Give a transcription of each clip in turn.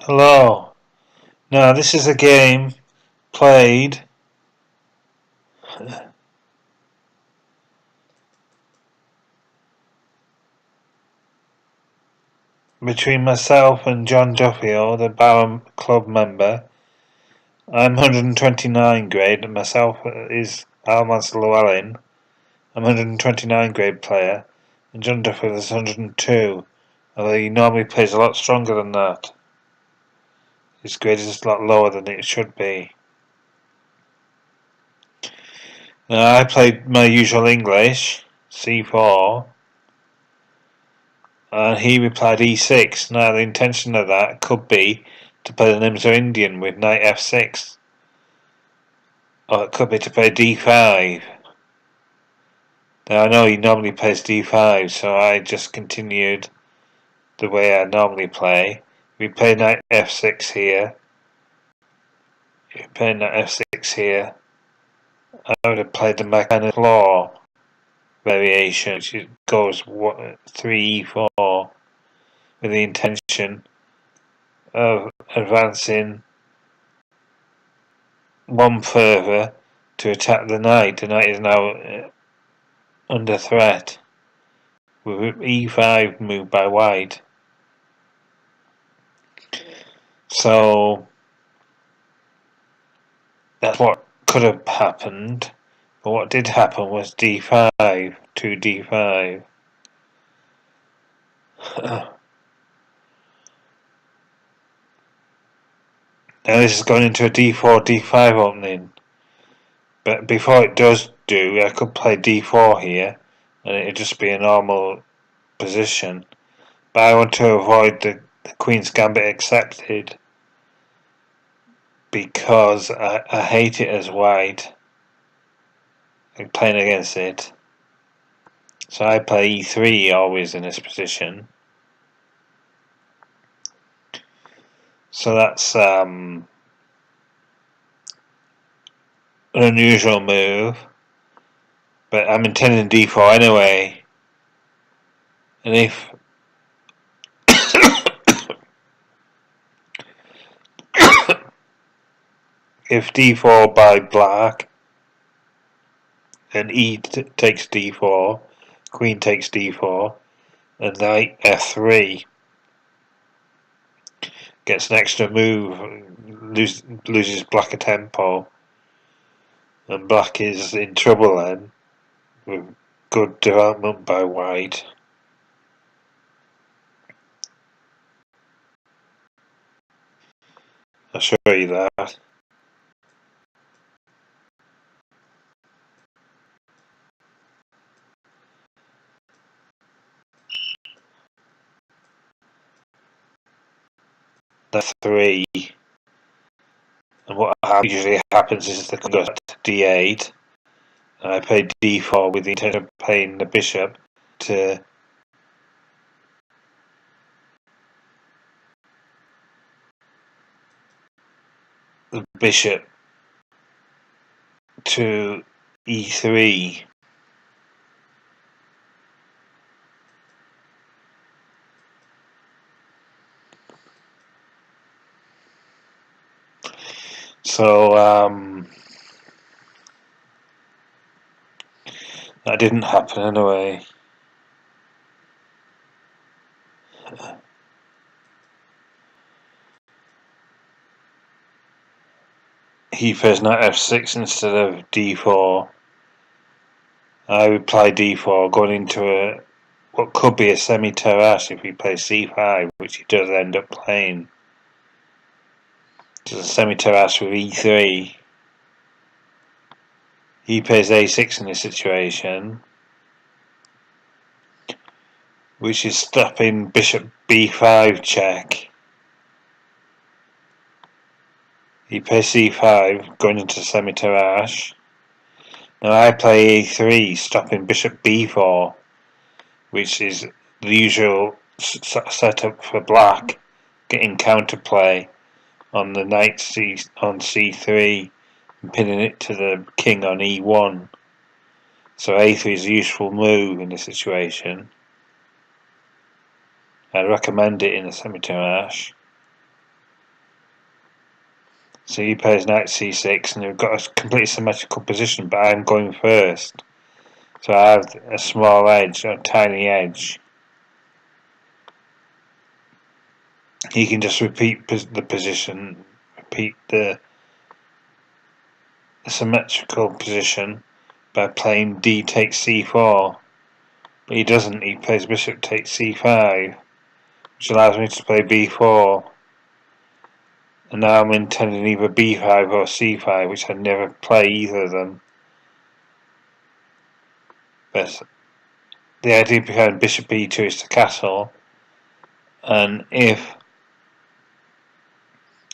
Hello. Now this is a game played between myself and Jon Duffield, a Bower Club member. I'm 129 grade and myself is Almas Llewellyn. I'm 129 grade player and Jon Duffield is 102, although he normally plays a lot stronger than that. His grade is a lot lower than it should be. Now I played my usual English, C4, and he replied E6. Now the intention of that could be to play the Nimzo Indian with knight F6, or it could be to play D5. Now I know he normally plays D5, so I just continued the way I normally play. We play knight F6 here. We play knight F6 here. I would have played the mechanical law variation, which goes 3E4 with the intention of advancing one further to attack the knight. The knight is now under threat with E5 moved by white. So that's what could have happened. But what did happen was D5 to D5. Now this is going into a D4 D5 opening. But before it does do, I could play D4 here and it'd just be a normal position. But I want to avoid the Queen's Gambit accepted because I hate it as white. I'm playing against it. So I play E3 always in this position. So that's an unusual move. But I'm intending D4 anyway. And if D4 by black and E takes D4, Queen takes D4, and knight F3 gets an extra move, loses black a tempo, and black is in trouble then with good development by white. I'll show you that. That's 3. And what usually happens is the goes to D8. And I play D4 with the intention of playing the bishop to the bishop to E3. So that didn't happen anyway. He plays knight F6 instead of D4. I would play D4 going into what could be a semi-terrace if he plays C5, which he does end up playing. Just a semi-terrace with E3. He plays A6 in this situation, which is stopping bishop B5 check. He plays C5, going into semi-terrace. Now I play A3, stopping bishop B4, which is the usual setup for black, getting counterplay on the knight on C3 and pinning it to the king on E1. So A3 is a useful move in this situation. I'd recommend it in a semi-terrace. So he plays knight c6, and we've got a completely symmetrical position, but I'm going first. So I have a small edge, a tiny edge. He can just repeat the position, repeat the symmetrical position by playing d takes c4. But he doesn't, he plays bishop takes c5, which allows me to play b4. And now I'm intending either b5 or c5, which I never play either of them. But the idea behind bishop e2 is to castle, and if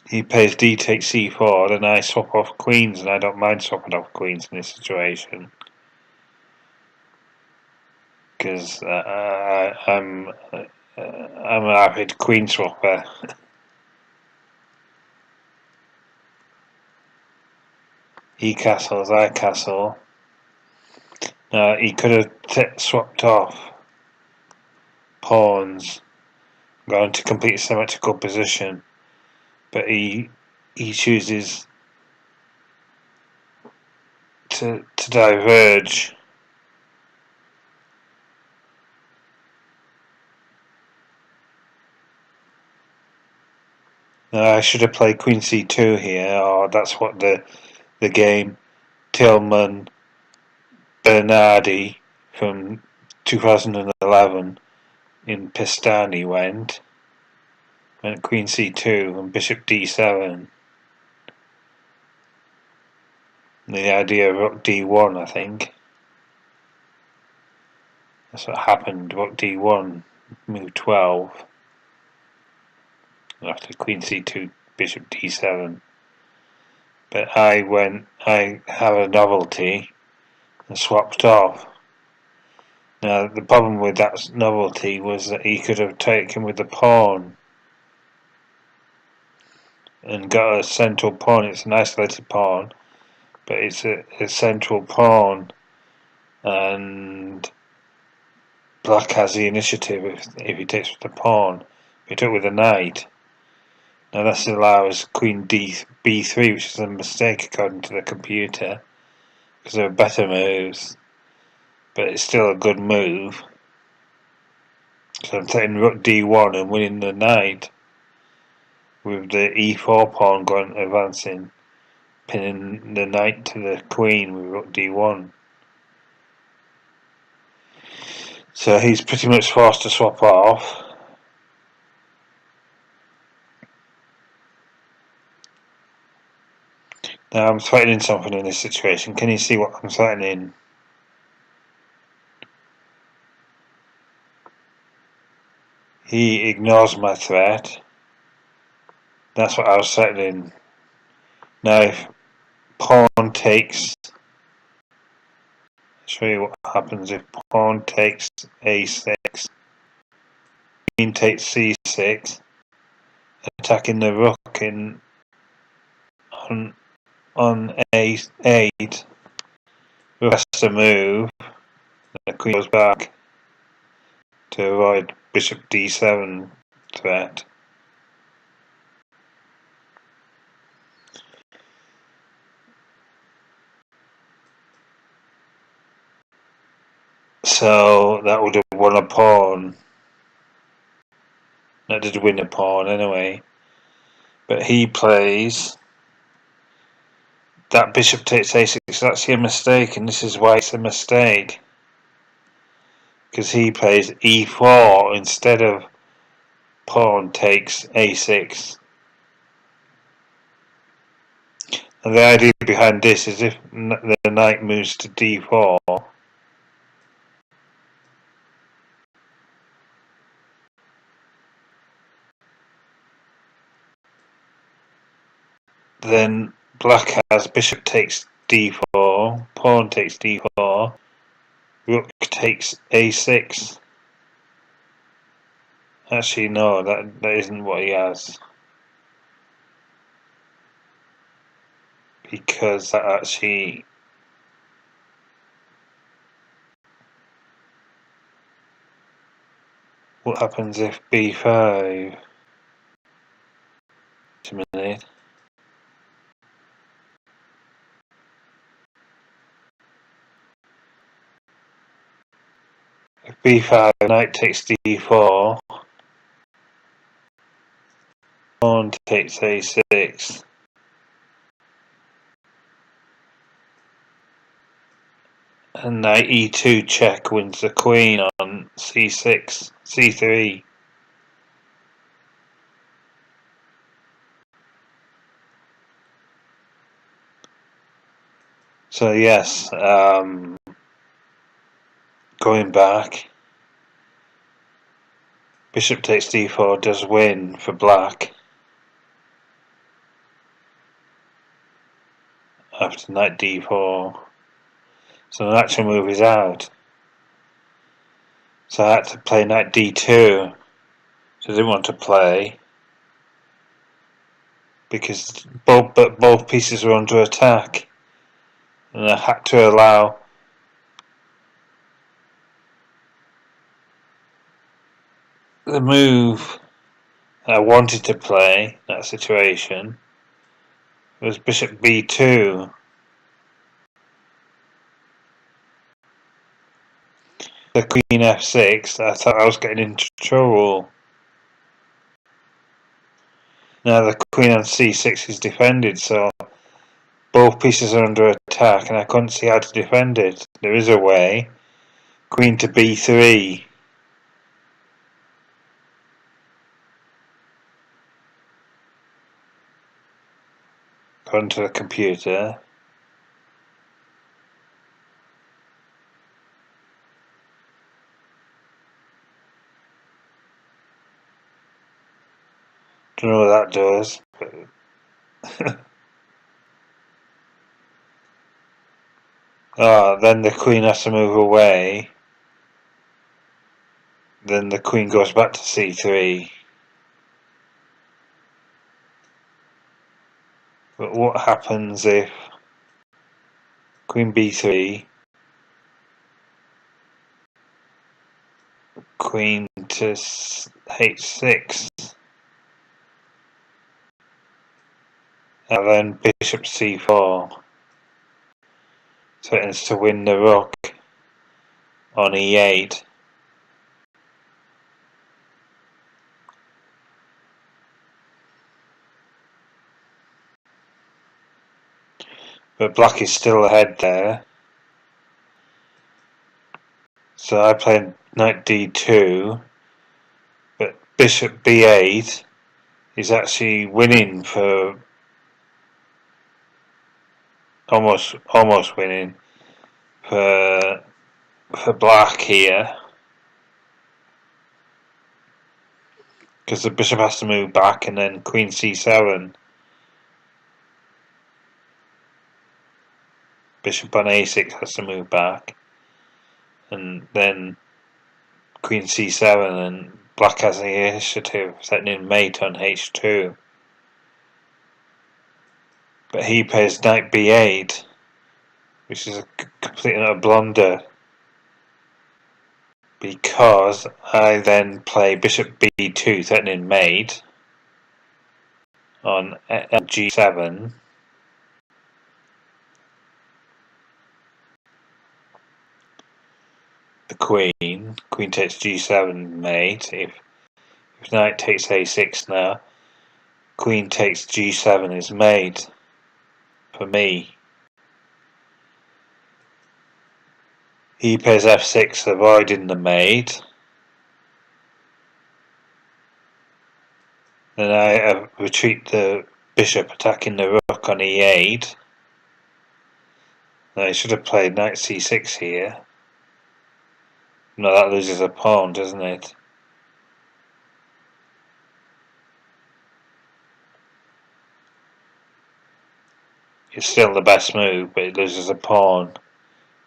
he plays d takes c4, then I swap off queens, and I don't mind swapping off queens in this situation, because I'm an avid queen swapper. He castles, I castle. Now he could have swapped off pawns, gone to complete symmetrical position, but he chooses to diverge. Now I should have played queen c2 here, or that's what the game Tillman Bernardi from 2011 in Pistani went queen c2 and bishop d7. The idea of rook d1, I think. That's what happened. Rook d1, move 12. After queen c2, bishop d7. But I have a novelty and swapped off. Now the problem with that novelty was that he could have taken with the pawn and got a central pawn. It's an isolated pawn, but it's a central pawn, and black has the initiative if he takes with the pawn. If he took with the knight, now this allows queen b3, which is a mistake according to the computer, because there are better moves, but it's still a good move. So I'm taking rook d1 and winning the knight with the e4 pawn advancing, pinning the knight to the queen with rook d1. So he's pretty much forced to swap off. Now I'm threatening something in this situation. Can you see what I'm threatening? He ignores my threat. That's what I was threatening. Now if pawn takes, I'll show you what happens if pawn takes a6, queen takes c6, attacking the rook on a8. Rook has to move, and the queen goes back to avoid bishop d7 threat. So that would have won a pawn. That did win a pawn anyway. But he plays that bishop takes a6. It's actually a mistake, and this is why it's a mistake. Because he plays e4 instead of pawn takes a6. And the idea behind this is if the knight moves to d4, then black has bishop takes d4, pawn takes d4, rook takes a6. Actually no, that isn't what he has. Because that actually what happens if b5? Just a minute. b5, knight takes d4, pawn takes a6, and knight e2 check wins the queen on c6, c3. So yes, going back, bishop takes d4 does win for black. After knight d4. So the natural move is out. So I had to play knight d2. So I didn't want to play because both pieces were under attack. And I had to allow the move I wanted to play in that situation was bishop b2. The queen f6, I thought I was getting into trouble. Now the queen on c6 is defended, so both pieces are under attack and I couldn't see how to defend it. There is a way. Queen to b3. Go onto the computer. Don't know what that does. Then the queen has to move away. Then the queen goes back to c3. But what happens if queen b3, queen to h6, and then bishop c4, threatens to win the rook on e8. But black is still ahead there. So I played knight d2, but bishop b8 is actually winning for almost winning for black here, because the bishop has to move back and then queen c7, bishop on a6 has to move back, and then queen c7, and black has the initiative, threatening mate on h2. But he plays knight b8, which is a complete and utter blunder, because I then play bishop b2 threatening mate on g7. The queen takes g7 mate. If knight takes a6 now, queen takes g7 is mate for me. He plays f6 avoiding the mate. Then I retreat the bishop attacking the rook on e8. Now I should have played knight c6 here. No, that loses a pawn, doesn't it? It's still the best move, but it loses a pawn.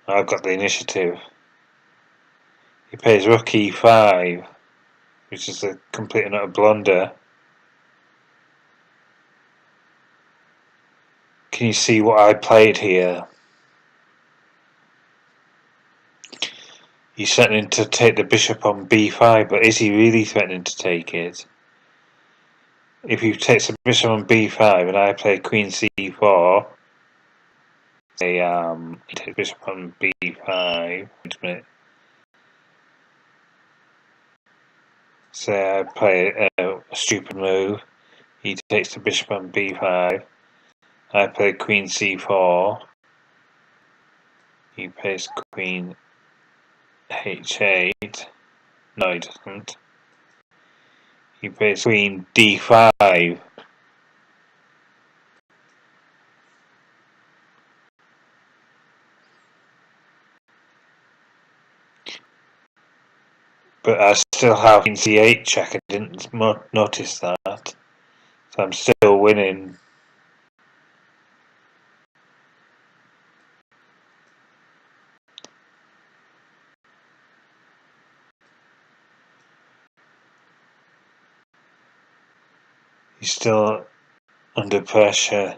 I've got the initiative. He plays rook e5, which is a complete and utter blunder. Can you see what I played here? He's threatening to take the bishop on b5, but is he really threatening to take it? If he takes the bishop on b5 and I play queen c4, he takes bishop on b5. Wait a minute. Say I play a stupid move. He takes the bishop on b5. I play queen c4. He plays queen h8. No, he doesn't. He plays queen d5. But I still have queen c8 check. I didn't notice that. So I'm still winning. He's still under pressure.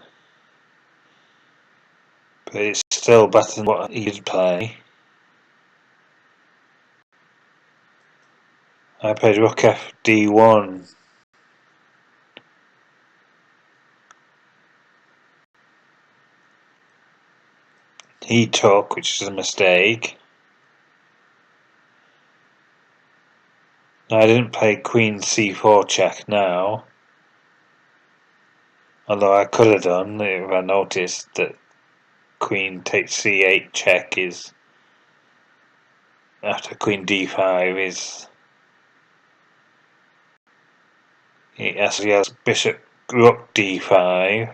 But it's still better than what he did play. I played rook f d1. He took, which is a mistake. I didn't play queen c4 check now. Although I could have done if I noticed that queen takes c8 check is after queen d5 is he has bishop rook d5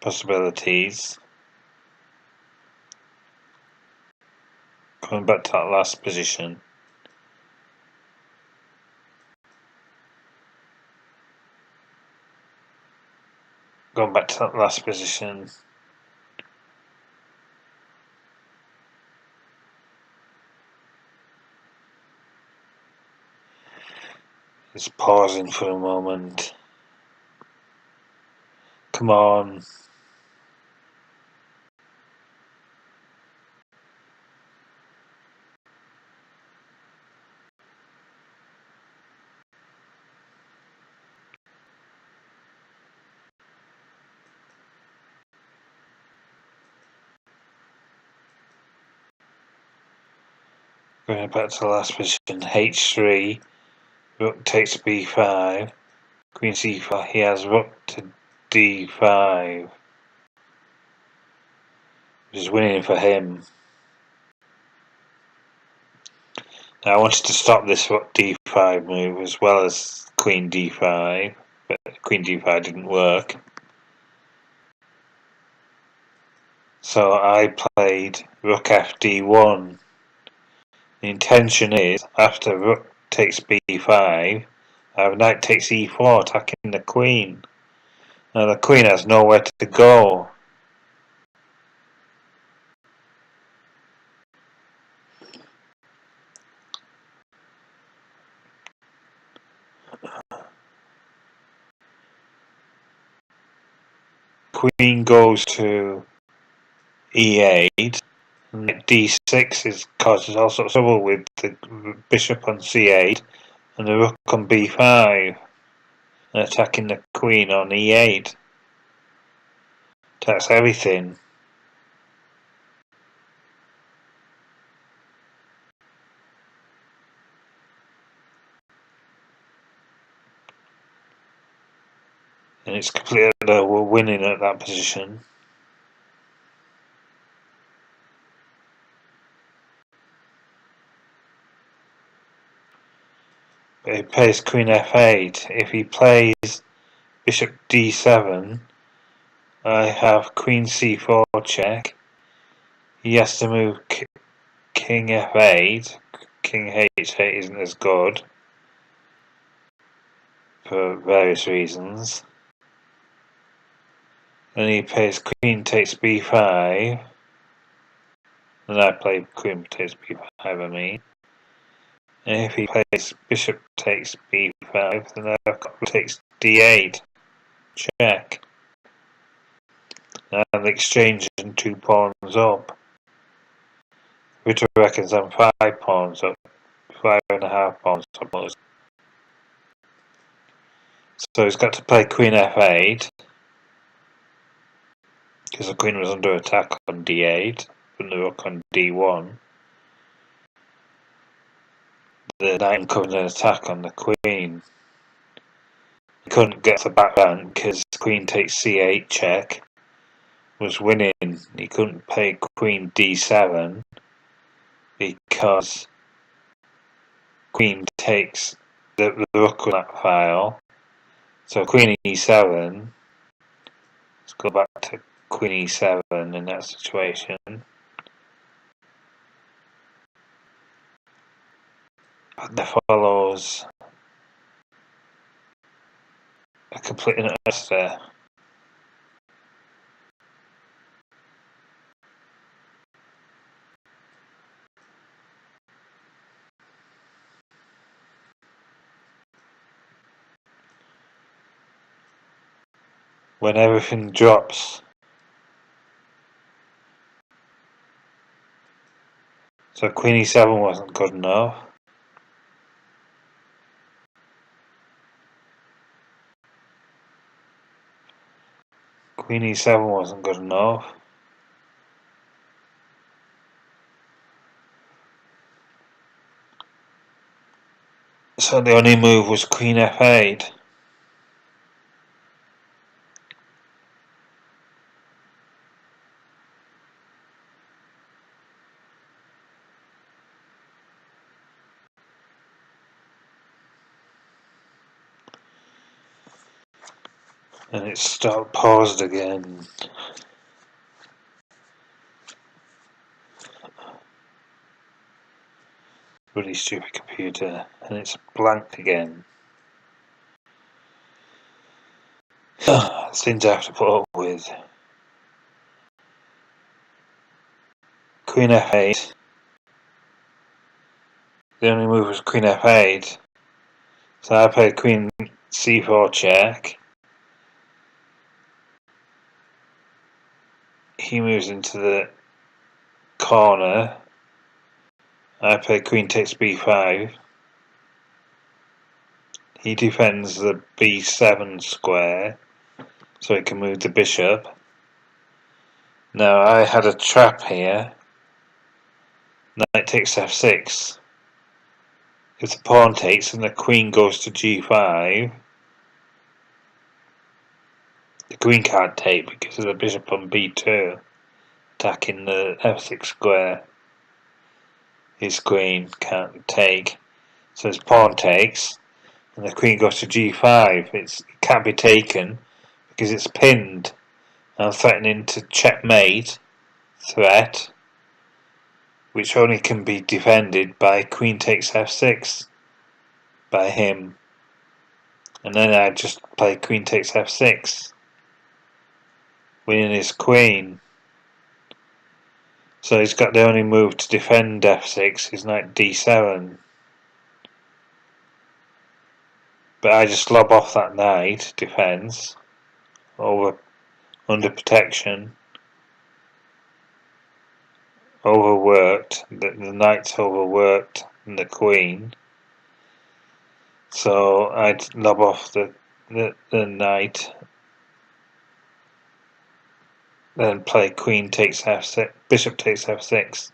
possibilities. Coming back to that last position. Going back to that last position. Just pausing for a moment. Come on. Going back to the last position. H3. Rook takes b5. Queen c4. He has rook to d5. Which is winning for him. Now I wanted to stop this rook d5 move as well as queen d5. But queen d5 didn't work. So I played rook f d1. The intention is, after rook takes b5, I have knight takes e4, attacking the queen. Now the queen has nowhere to go. Queen goes to e8. Knight d6 causes all sorts of trouble with the bishop on c8 and the rook on b5. And attacking the queen on e8. Attacks everything. And it's completely we're winning at that position. But he plays queen f8. If he plays bishop d7, I have queen c4 check. He has to move king f8. King h8 isn't as good for various reasons. Then he plays queen takes b5. And I play queen takes b5, I mean. And if he plays bishop takes b5, then I've got takes d8. Check. And the exchange is 2 pawns up. Which reckons I'm 5 pawns up. 5.5 pawns up. So he's got to play queen f8. Because the queen was under attack on d8. And the rook on d1. the knight uncovered an attack on the queen. He couldn't get the back rank because queen takes c8 check was winning. He couldn't play queen d7 because queen takes the rook on that file. So queen e7. Let's go back to queen e7 in that situation. There follows a complete unearth there. When everything drops. So queen e7 wasn't good enough. Queen e7 wasn't good enough. So the only move was queen f8. And it stopped, paused again. Really stupid computer. And it's blanked again. Things I have to put up with. Queen f8. The only move was queen f8. So I played queen c4 check. He moves into the corner. I play queen takes b5. He defends the b7 square, so he can move the bishop. Now I had a trap here. Knight takes f6. If the pawn takes and the queen goes to g5, the queen can't take because of the bishop on b2, attacking the f6 square. His queen can't take. So his pawn takes, and the queen goes to g5. It can't be taken because it's pinned. I'm threatening to checkmate threat, which only can be defended by queen takes f6 by him. And then I just play queen takes f6, winning his queen. So he's got the only move to defend f6 is knight d7. But I just lob off that knight defense under protection. Overworked. The knight's overworked and the queen. So I'd lob off the knight. Then play queen takes f6, bishop takes f6.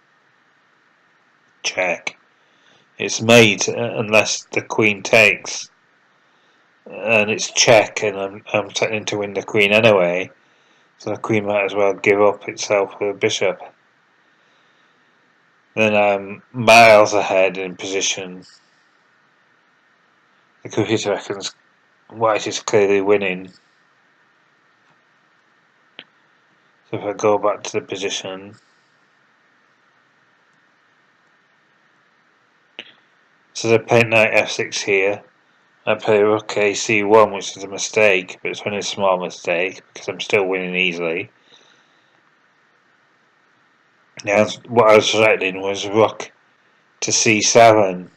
Check. It's mate unless the queen takes. And it's check, and I'm threatening to win the queen anyway. So the queen might as well give up itself for the bishop. Then I'm miles ahead in position. The computer reckons white is clearly winning. So if I go back to the position, so I play knight f6 here. I play rook ac1, which is a mistake, but it's only a small mistake because I'm still winning easily. Now, what I was threatening was rook to c7,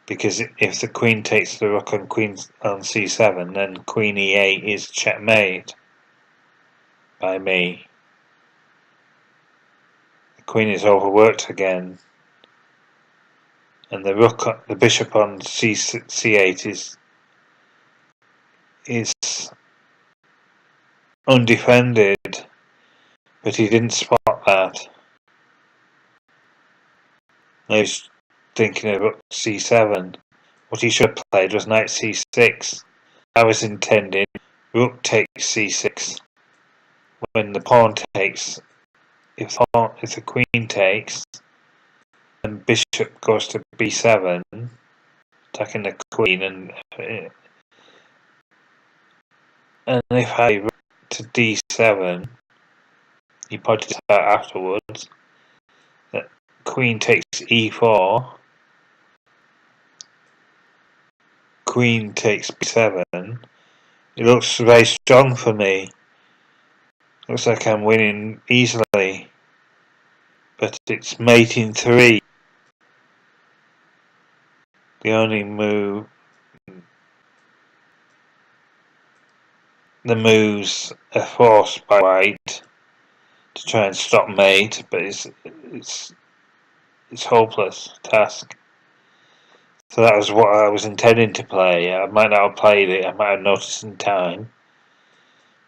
because if the queen takes the rook on queen on c7, then queen e8 is checkmate by me. The queen is overworked again, and the bishop on c8 is undefended, but he didn't spot that. He's thinking of rook c7. What he should have played was knight c6. I was intending rook takes c6. When the pawn takes, if the queen takes, then bishop goes to b7, attacking the queen, and if I rook to d7, he pointed out afterwards that queen takes e4, queen takes b7. It looks very strong for me. Looks like I'm winning easily, but it's mate in 3. The only move, the moves are forced by white to try and stop mate, but it's hopeless task. So that was what I was intending to play. I might not have played it, I might have noticed in time.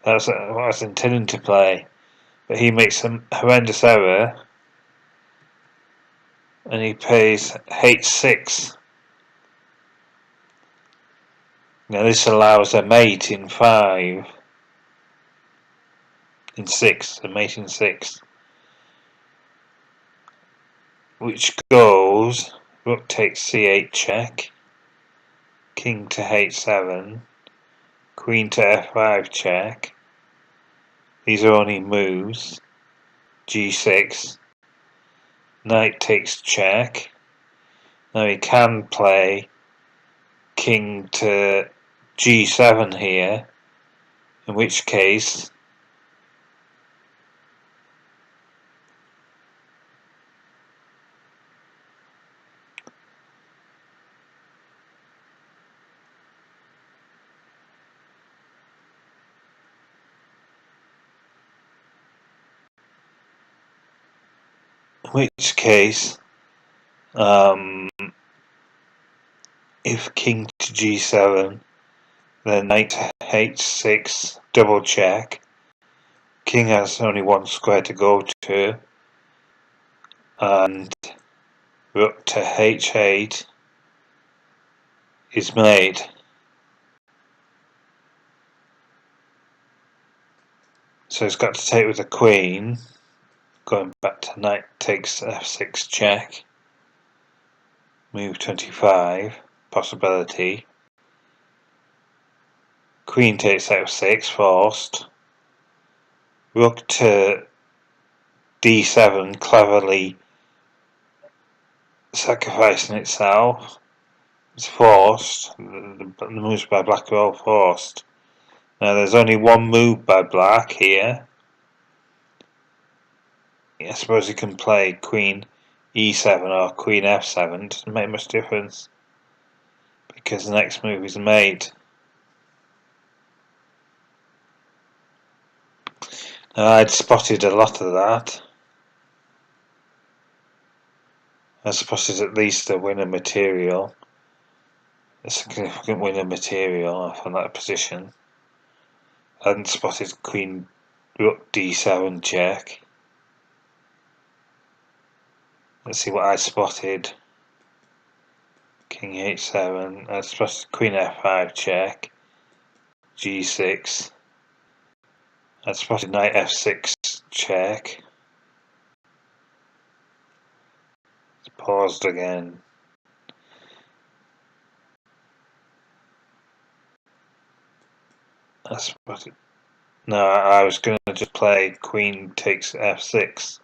That's what I was intending to play. But he makes a horrendous error, and he plays h6. Now this allows a mate in 5. In 6, a mate in 6. Which goes, rook takes c8 check, king to h7, queen to f5 check. These are only moves. g6, knight takes check. Now he can play king to g7 here, in which case if king to g7, then knight to h6, double check. King has only one square to go to, and rook to h8 is made. So he's got to take with the queen, going back to knight takes f6 check, move 25, possibility. Queen takes f6, forced. Rook to d7, cleverly sacrificing itself. It's forced. The moves by black are all forced. Now there's only one move by black here. I suppose you can play queen e7 or queen f7. It doesn't make much difference, because the next move is mate. Now I'd spotted a lot of that. I spotted at least a winner material, a significant winner material from that position. I hadn't spotted queen rook d7 check. Let's see what I spotted. King h7. I spotted queen f5 check. g6. I spotted knight f6 check. It's paused again. I spotted. No, I was going to just play queen takes f6,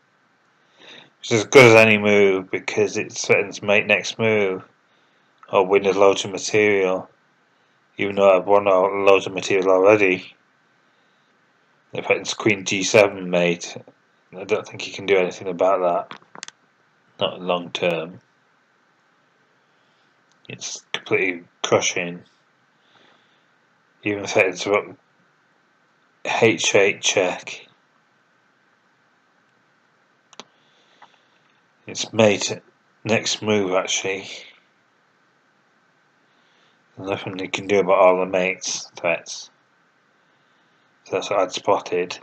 which is as good as any move because it threatens mate next move or win a load of material, even though I've won loads of material already. If it's queen g7 mate, I don't think he can do anything about that. Not long term. It's completely crushing. Even if it's rook h8 check, it's mate next move actually. There's nothing you can do about all the mates threats. So that's what I'd spotted.